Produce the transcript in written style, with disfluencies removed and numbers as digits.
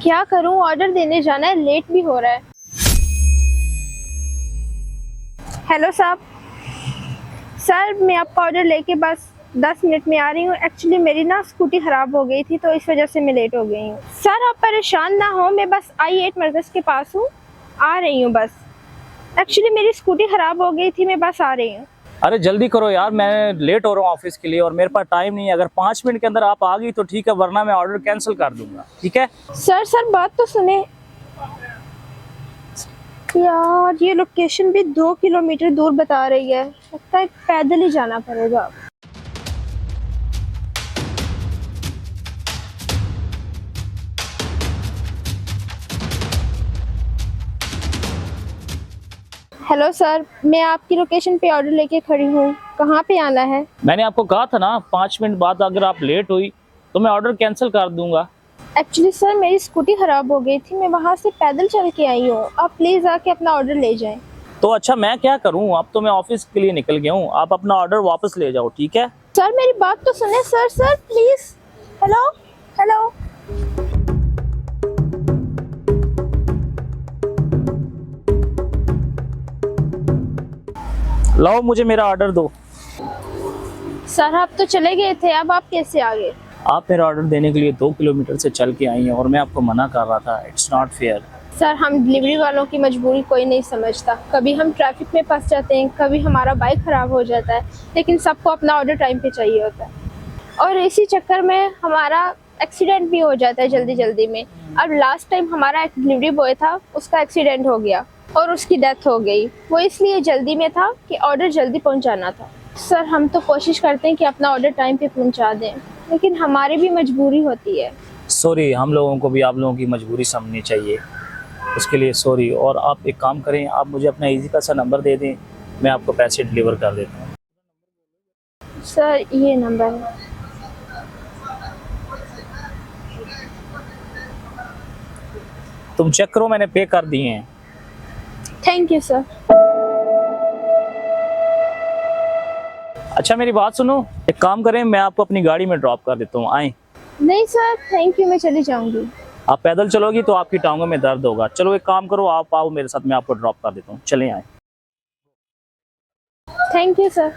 क्या करूं, ऑर्डर देने जाना है, लेट भी हो रहा है। हेलो साहब, सर मैं आपका ऑर्डर लेके बस 10 मिनट में आ रही हूँ। एक्चुअली मेरी ना स्कूटी ख़राब हो गई थी तो इस वजह से मैं लेट हो गई हूँ। सर आप परेशान ना हो, मैं बस I8 मरकज़ के पास हूँ, आ रही हूँ बस। एक्चुअली मेरी स्कूटी ख़राब हो गई थी, मैं बस आ रही हूँ। अरे जल्दी करो यार, मैं लेट हो रहा हूँ ऑफिस के लिए और मेरे पास टाइम नहीं है। अगर 5 मिनट के अंदर आप आ गई तो ठीक है, वरना मैं ऑर्डर कैंसिल कर दूंगा। ठीक है? सर बात तो सुने यार, ये लोकेशन भी 2 किलोमीटर दूर बता रही है, लगता है पैदल ही जाना पड़ेगा। हेलो सर, मैं आपकी लोकेशन पे ऑर्डर लेके खड़ी हूँ, कहाँ पे आना है? मैंने आपको कहा था ना 5 मिनट बाद अगर आप लेट हुई तो मैं ऑर्डर कैंसिल कर दूंगा। एक्चुअली सर मेरी स्कूटी ख़राब हो गई थी, मैं वहाँ से पैदल चल के आई हूँ। आप प्लीज़ आके अपना ऑर्डर ले जाएं। तो अच्छा मैं क्या करूँ, अब तो मैं ऑफिस के लिए निकल गया हूँ। आप अपना ऑर्डर वापस ले जाओ। ठीक है? सर मेरी बात तो सुने, सर प्लीज़। Hello hello. लाओ मुझे मेरा ऑर्डर दो। सर आप तो चले गए थे, अब आप कैसे आ गए? आप मेरा ऑर्डर देने के लिए 2 किलोमीटर से चल के आई हैं और मैं आपको मना कर रहा था। It's not fair. सर हम डिलीवरी वालों की मजबूरी कोई नहीं समझता। कभी हम ट्रैफिक में फंस जाते हैं, कभी हमारा बाइक ख़राब हो जाता है, लेकिन सबको अपना ऑर्डर टाइम पे चाहिए होता है और इसी चक्कर में हमारा एक्सीडेंट भी हो जाता है जल्दी जल्दी में। अब लास्ट टाइम हमारा एक डिलीवरी बॉय था, उसका एक्सीडेंट हो गया और उसकी डेथ हो गई। वो इसलिए जल्दी में था कि ऑर्डर जल्दी पहुंचाना था। सर हम तो कोशिश करते हैं कि अपना ऑर्डर टाइम पे पहुंचा दें, लेकिन हमारी भी मजबूरी होती है। सॉरी, हम लोगों को भी आप लोगों की मजबूरी समझनी चाहिए, उसके लिए सॉरी। और आप एक काम करें, आप मुझे अपना ईजी का सा नंबर दे दें, मैं आपको पैसे डिलीवर कर देता हूँ। सर ये नंबर है। तुम चेक करो, मैंने पे कर दिए हैं। Thank you sir. अच्छा मेरी बात सुनो, एक काम करें, मैं आपको अपनी गाड़ी में ड्रॉप कर देता हूँ, आए? नहीं सर थैंक यू, मैं चली जाऊंगी। आप पैदल चलोगी तो आपकी टांगों में दर्द होगा। चलो एक काम करो, आप आओ मेरे साथ, मैं आपको ड्रॉप कर देता हूँ। चलें, आए। Thank you sir.